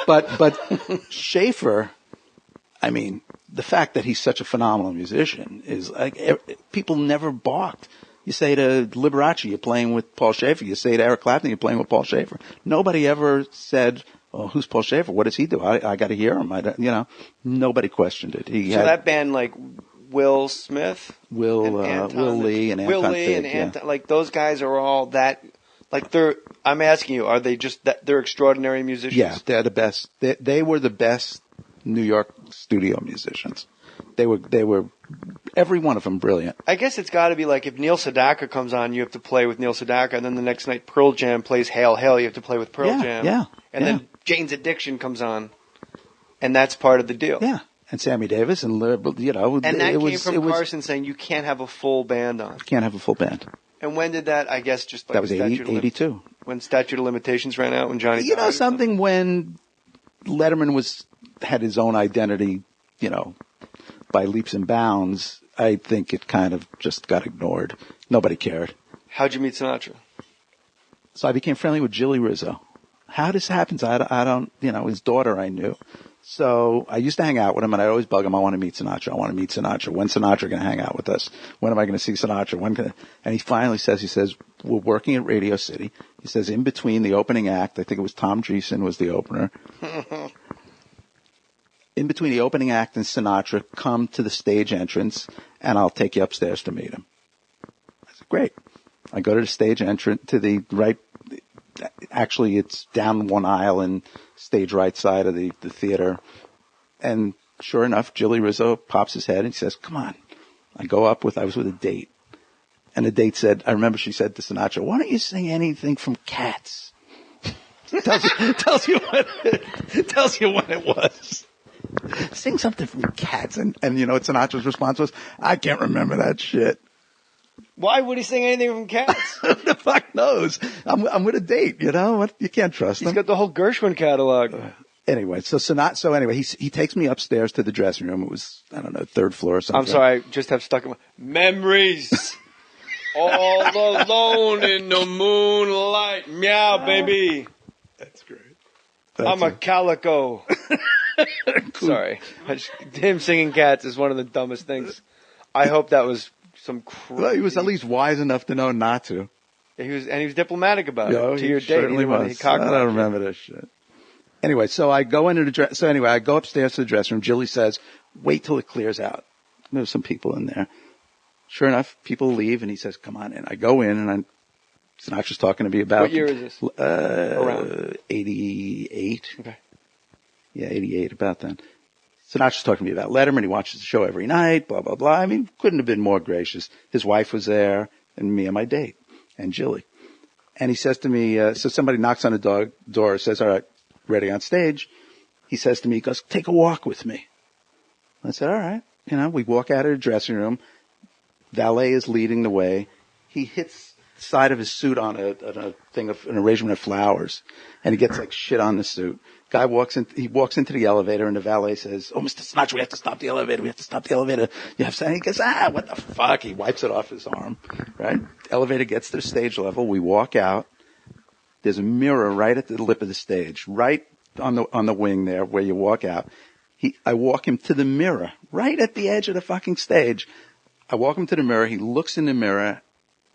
But Shaffer, I mean, the fact that he's such a phenomenal musician is like people never balked. You say to Liberace, you're playing with Paul Shaffer. You say to Eric Clapton, you're playing with Paul Shaffer. Nobody ever said, "Oh, who's Paul Shaffer? What does he do? I got to hear him." Nobody questioned it. That band, like Will Smith, Will Lee, and Anton Fig, like those guys are all that. Like I'm asking you, are they just that? They're extraordinary musicians. Yeah, they're the best. They were the best New York studio musicians. They were every one of them brilliant. I guess it's got to be like if Neil Sedaka comes on, you have to play with Neil Sedaka, and then the next night Pearl Jam plays Hail Hail, you have to play with Pearl Jam. Yeah, and then Jane's Addiction comes on, and that's part of the deal. Yeah, and Sammy Davis and and that came from Carson saying you can't have a full band on. Can't have a full band. And when did that? I guess just like that was 82. When statute of limitations ran out, when Johnny. When Letterman had his own identity, by leaps and bounds, I think it kind of just got ignored. Nobody cared. How'd you meet Sinatra? So I became friendly with Jilly Rizzo. How this happens, I don't, his daughter I knew. So I used to hang out with him, and I'd always bug him, I want to meet Sinatra. When's Sinatra going to hang out with us? When am I going to see Sinatra? And he finally says, we're working at Radio City. He says, in between the opening act, I think it was Tom Dreesen was the opener. In between the opening act and Sinatra, come to the stage entrance, and I'll take you upstairs to meet him. I said, great. I go to the stage entrance, to the right, actually it's down one aisle and stage right side of the theater. And sure enough, Jilly Rizzo pops his head and he says, come on. I was with a date. And the date said, I remember she said to Sinatra, why don't you sing anything from Cats? tells you when it was. Sing something from Cats. And you know what Sinatra's response was? I can't remember that shit. Why would he sing anything from Cats? Who the fuck knows? I'm with a date, What? You can't trust him. He's got the whole Gershwin catalog. Anyway, he takes me upstairs to the dressing room. It was, I don't know, third floor or something. I'm sorry, I just have stuck in my memories. All alone in the moonlight. Meow, baby. That's great. I'm a calico. Cool. Sorry. Him singing Cats is one of the dumbest things. I hope that was some crazy... Well, he was at least wise enough to know not to. He was diplomatic about it. To your date. Certainly was. I don't remember this shit. Anyway, so I go I go upstairs to the dressing room. Jilly says, wait till it clears out. There's some people in there. Sure enough, people leave, and he says, come on in. I go in, and Sinatra's talking to me about... What year is this? Around 88. Okay. Yeah, 88, about then. Sinatra's talking to me about Letterman. He watches the show every night, blah, blah, blah. I mean, couldn't have been more gracious. His wife was there, and me and my date, and Jilly. And he says to me, so somebody knocks on the door, says, all right, ready on stage. He says to me, he goes, take a walk with me. I said, all right. We walk out of the dressing room. Valet is leading the way. He hits the side of his suit on an arrangement of flowers, and he gets like shit on the suit. Guy walks into the elevator, and the valet says, oh, Mr. Sinatra, we have to stop the elevator. You have to, he goes, what the fuck? He wipes it off his arm, right? Elevator gets to the stage level. We walk out. There's a mirror right at the lip of the stage, right on the wing there where you walk out. I walk him to the mirror, right at the edge of the fucking stage. I walk him to the mirror. He looks in the mirror,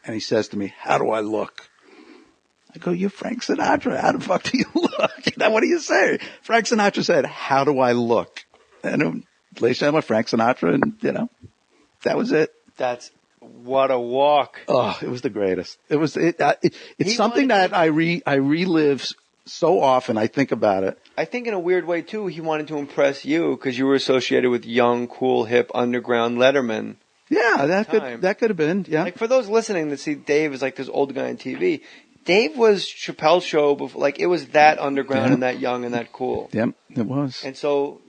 and he says to me, how do I look? I go, you're Frank Sinatra. How the fuck do you look? What do you say? Frank Sinatra said, how do I look? And ladies and gentlemen, Frank Sinatra, and, that was it. That's what a walk. Oh, it was the greatest. It's something that I relive so often. I think about it. I think in a weird way, too, he wanted to impress you because you were associated with young, cool, hip, underground Letterman. Yeah, that could have been, yeah. Like, for those listening that see Dave as like this old guy on TV, Dave was Chappelle's show before, like, it was that underground and that young and that cool. Yep, it was. And so,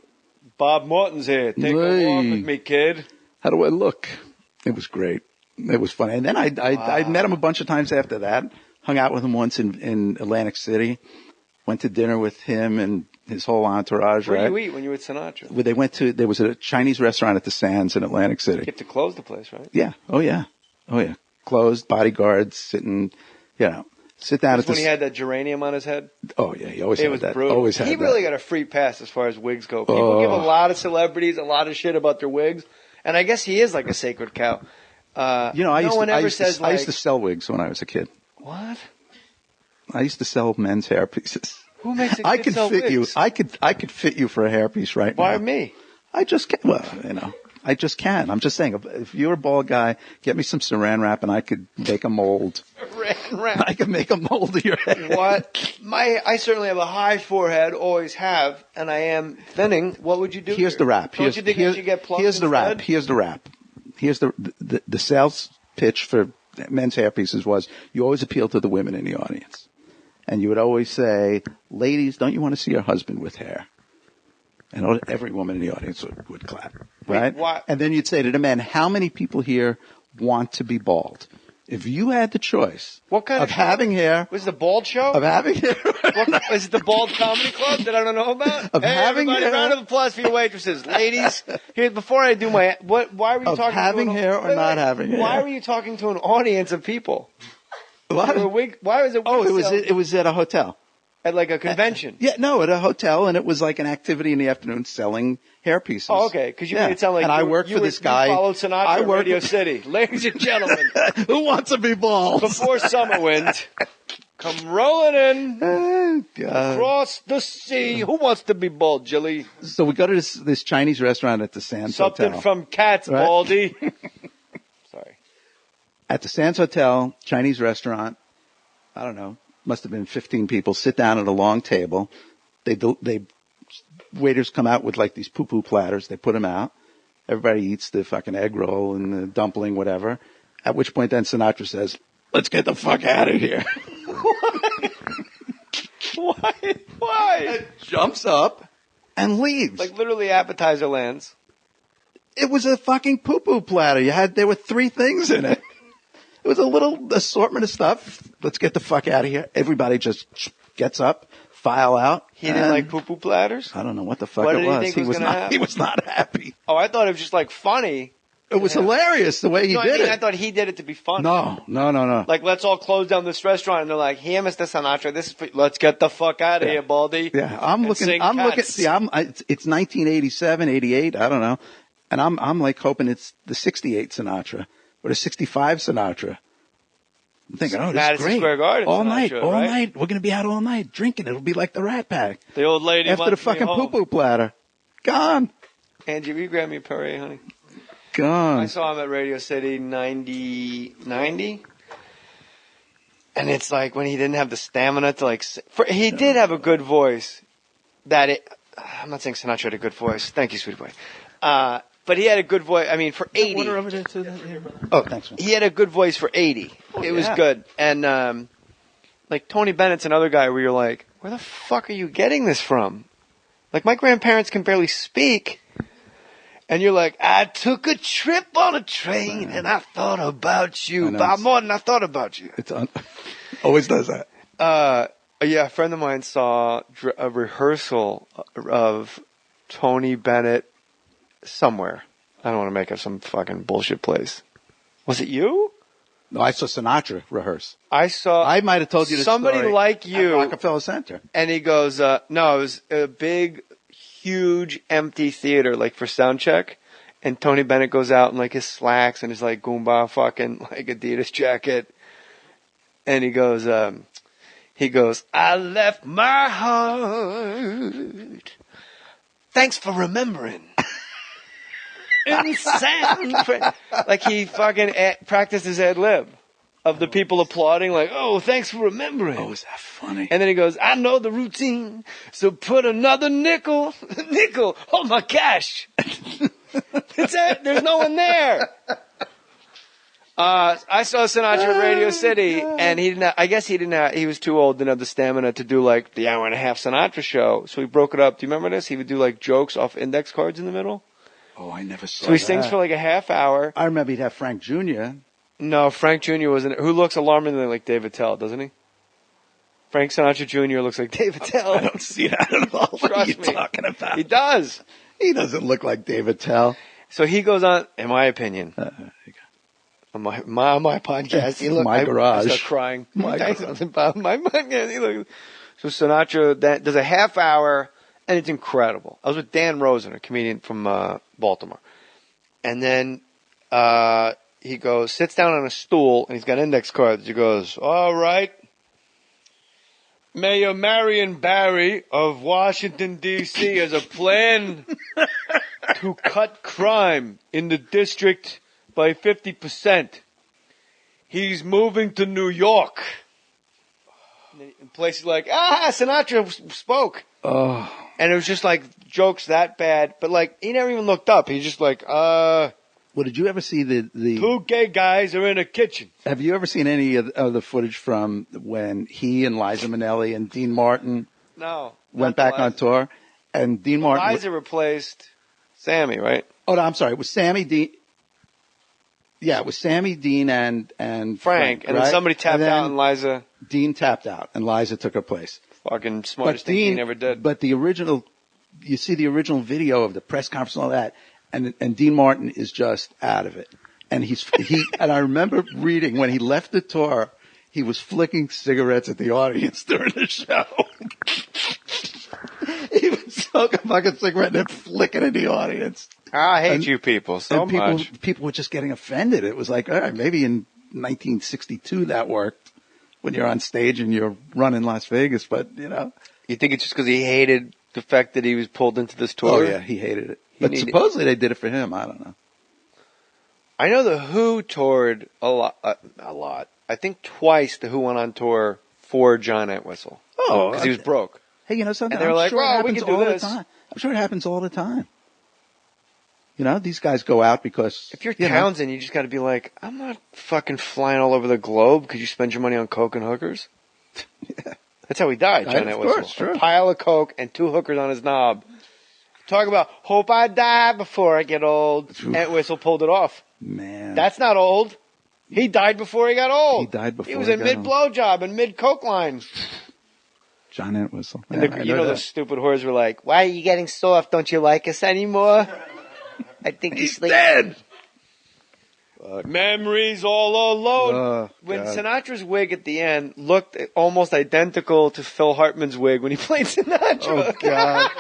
Bob Morton's here. Take a walk with me, kid. How do I look? It was great. It was funny. And then I met him a bunch of times after that. Hung out with him once in Atlantic City. Went to dinner with him and his whole entourage. Where did you eat when you were at Sinatra? There was a Chinese restaurant at the Sands in Atlantic City. You have to close the place, right? Yeah. Oh, yeah. Closed, bodyguards sitting, Sit down at when he had that geranium on his head. Oh yeah, he always It had was that. brutal. Always had he that. really got a free pass as far as wigs go. People give a lot of celebrities a lot of shit about their wigs, and I guess he is like a sacred cow. I used to sell wigs when I was a kid. What? I used to sell men's hair pieces. Who makes a kid sell wigs? I could fit you for a hairpiece right now. Why me? I just can. Well, I just can. I'm just saying, if you're a bald guy, get me some saran wrap and I could make a mold. Saran wrap? I could make a mold of your head. What? I certainly have a high forehead, always have, and I am thinning. What would you do? Here's the wrap. Don't you think I should get plucked Here's the wrap. instead? Here's the wrap. Here's the sales pitch for men's hair pieces was you always appeal to the women in the audience. And you would always say, ladies, don't you want to see your husband with hair? And every woman in the audience would clap, right? Why? And then you'd say to the men, how many people here want to be bald? If you had the choice what kind of having hair. Was it the bald show? Of having hair. Is it the bald comedy club that I don't know about? Of having everybody, hair. round of applause for your waitresses. Ladies, here, before I do why were you Of talking having to hair or not having hair? Why were you talking to an audience of people? What? Why was it? It was at a hotel. At like a convention? At a hotel, and it was like an activity in the afternoon selling hair pieces. Oh, okay, because you made it sound like I worked for this guy. You followed Sinatra at Radio City. Ladies and gentlemen. Who wants to be bald? Before summer wind, come rolling in across the sea. Who wants to be bald, Jilly? So we go to this Chinese restaurant at the Sands Something Hotel. from Cats, right? Baldy. Sorry. At the Sands Hotel, Chinese restaurant, I don't know, must have been 15 people, sit down at a long table. Waiters come out with like these poo-poo platters. They put them out. Everybody eats the fucking egg roll and the dumpling, whatever. At which point then Sinatra says, let's get the fuck out of here. Why? And jumps up and leaves. Like literally appetizer lands. It was a fucking poo-poo platter. There were 3 things in it. It was a little assortment of stuff. Let's get the fuck out of here. Everybody just gets up, file out. He didn't like poo-poo platters? I don't know what the fuck what it did was. He think was not. He was not happy. Oh, I thought it was just like funny. It was hilarious the way he did it. I thought he did it to be funny. No. Like, let's all close down this restaurant, and they're like, "Here, Mr. Sinatra, let's get the fuck out of here, Baldy." Yeah, I'm looking. See, it's 1987, 88. I don't know, and I'm like hoping it's the 68 Sinatra or the 65 Sinatra. I'm thinking, this Madison is great. Square Garden all Sinatra, night. We're gonna be out all night drinking. It'll be like the Rat Pack. The old lady after the fucking poo-poo platter, gone. Angie, will you grab me a Perrier, honey? Gone. I saw him at Radio City 90, and it's like when he didn't have the stamina to he did have a good voice. I'm not saying Sinatra had a good voice. Thank you, sweetie boy. But he had a good voice. I mean, for 80. Water over there too. Oh, thanks. Man. He had a good voice for 80. It was good. And like Tony Bennett's another guy where you're like, where the fuck are you getting this from? Like my grandparents can barely speak. And you're like, I took a trip on a train and I thought about you. Bob Morton, I thought about you. Always does that. A friend of mine saw a rehearsal of Tony Bennett somewhere. I don't want to make up some fucking bullshit place. Was it you? No, I saw Sinatra rehearse. I might have told you this somebody story like you at Rockefeller Center. And he goes, no, it was a big, huge, empty theater, like for sound check. And Tony Bennett goes out in like his slacks and his like Goomba fucking like Adidas jacket. And he goes, I left my heart. Thanks for remembering. In like he fucking practiced his ad lib of the people applauding, like, oh, thanks for remembering. Oh, is that funny? And then he goes, I know the routine, so put another nickel, hold my cash. That's it. There's no one there. I saw Sinatra at Radio City, and he was too old, didn't have the stamina to do like the hour and a half Sinatra show, so he broke it up. Do you remember this? He would do like jokes off index cards in the middle. Oh, I never saw that. So he sings for like a half hour. I remember he'd have Frank Jr. No, Frank Jr. wasn't. Who looks alarmingly like David Tell, doesn't he? Frank Sinatra Jr. looks like David Tell. I don't see that at all. What are you talking about? He does. He doesn't look like David Tell. So he goes on, in my opinion, on my podcast. He looked, My garage. I start crying. My garage. Something about my podcast. He looked, so Sinatra does a half hour, and it's incredible. I was with Dan Rosen, a comedian from Baltimore, and then he goes, sits down on a stool, and he's got index cards. He goes, all right. Mayor Marion Barry of Washington, D.C. has a plan to cut crime in the district by 50%. He's moving to New York. In places like, Sinatra spoke. Oh. And it was just like jokes that bad. But like, he never even looked up. He's just like, Well, did you ever see the two gay guys are in a kitchen. Have you ever seen any of the footage from when he and Liza Minnelli and Dean Martin went back on tour? And Dean Martin... Liza replaced Sammy, right? Oh, no, I'm sorry. It was Sammy, Dean... Yeah, it was Sammy, Dean, and Frank. And then somebody tapped out and Liza... Dean tapped out and Liza took her place. Fucking smartest thing Dean ever did. But the original... You see the original video of the press conference and all that, and Dean Martin is just out of it. And and I remember reading when he left the tour, he was flicking cigarettes at the audience during the show. He would smoke a fucking cigarette and then flick it at the audience. I hate you people so much. People were just getting offended. It was like, all right, maybe in 1962 that worked when you're on stage and you're running Las Vegas, but you know. You think it's just because he hated the fact that he was pulled into this tour? Oh yeah, he hated it. But supposedly they did it for him. I don't know. I know the Who toured a lot. I think twice the Who went on tour for John Entwistle. Oh, because he was broke. Hey, you know something? And they're like, well, we can do this. I'm sure it happens all the time. You know, these guys go out because... If you're Townsend, you just got to be like, I'm not fucking flying all over the globe because you spend your money on coke and hookers. Yeah. That's how he died, John Entwistle. Of course, sure. A pile of coke and 2 hookers on his knob. Talk about, hope I die before I get old. Entwistle pulled it off. Man. That's not old. He died before he got old. He died before he was in mid-blowjob and mid-coke line. John Entwistle. And those stupid whores were like, why are you getting soft? Don't you like us anymore? I think he's dead. Memories all alone. When Sinatra's wig at the end looked almost identical to Phil Hartman's wig when he played Sinatra. Oh, God.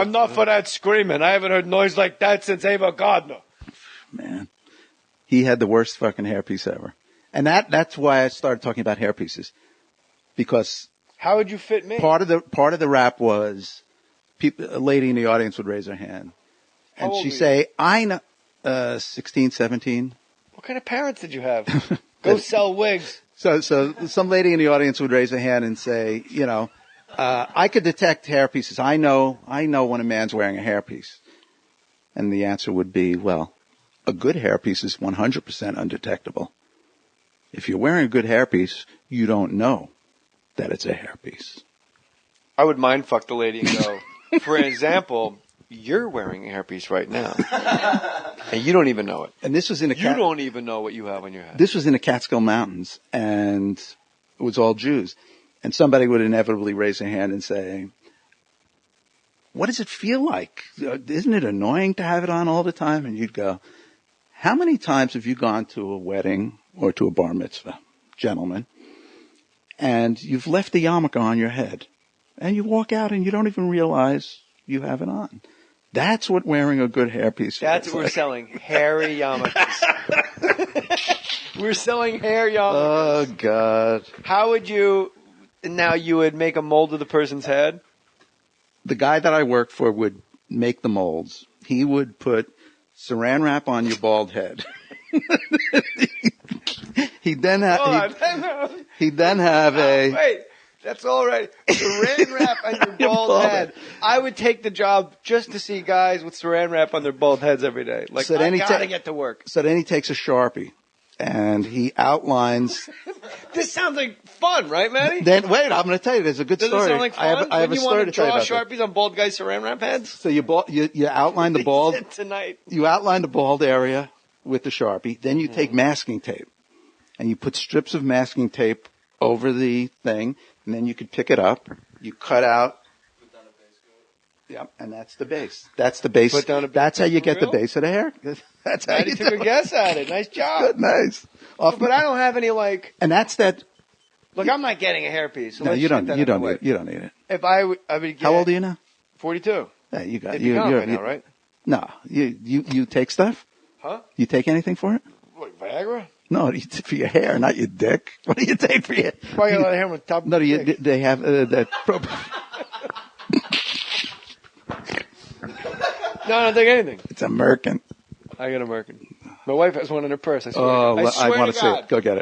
Enough of that screaming. I haven't heard noise like that since Ava Gardner. Man. He had the worst fucking hairpiece ever. And that's why I started talking about hairpieces. Because... How would you fit me? Part of the rap was a lady in the audience would raise her hand. And she'd say, I know... 16, 17. What kind of parents did you have? Go sell wigs. So some lady in the audience would raise her hand and say, you know, I could detect hairpieces. I know when a man's wearing a hairpiece. And the answer would be, well, a good hairpiece is 100% undetectable. If you're wearing a good hairpiece, you don't know that it's a hairpiece. I would mind fuck the lady and go, for example, you're wearing a hairpiece right now. And you don't even know it. And this was in You don't even know what you have on your head. This was in the Catskill Mountains, and it was all Jews. And somebody would inevitably raise their hand and say, what does it feel like? Isn't it annoying to have it on all the time? And you'd go, how many times have you gone to a wedding or to a bar mitzvah, gentlemen, and you've left the yarmulke on your head, and you walk out and you don't even realize you have it on? That's what wearing a good hairpiece. That's what we're selling. Hairy yarmulkes. We're selling hair yarmulkes. Oh, God. How would you... Now you would make a mold of the person's head? The guy that I worked for would make the molds. He would put saran wrap on your bald head. He'd then have Wait. That's all right. Saran wrap on your bald head. I would take the job just to see guys with saran wrap on their bald heads every day. Like, so I gotta get to work. So then he takes a Sharpie and he outlines. This sounds like fun, right, Manny? Then wait, I'm going to tell you. There's a good story. Does it sound like fun? I have a story to tell you about. You want to draw Sharpies on bald guys' saran wrap heads? So you outline the bald. Tonight. You outline the bald area with the Sharpie. Then you take masking tape and you put strips of masking tape over the thing. And then you could pick it up. You cut out. Yep, and that's the base. That's the base. Put down a That's how you get the real? base of the hair. That's how Maddie you took do a it. guess at it. Nice job. Good, nice. But I don't have any like. And that's that. Look, I'm not getting a hairpiece. So No, let's you get don't. that You out of don't the need way. it. You don't need it. If I would get. How old are you now? 42. Yeah, you got It'd you. be gone You're, by now, right? No, you take stuff. Huh? You take anything for it? Like Viagra? No, for your hair, not your dick. What do you take for your? Why you got hair on the top? No, of the dick? they have that. No, I don't take anything. It's American. I got American. My wife has one in her purse. I swear. Oh, I I swear want to to see God. it. Go get it.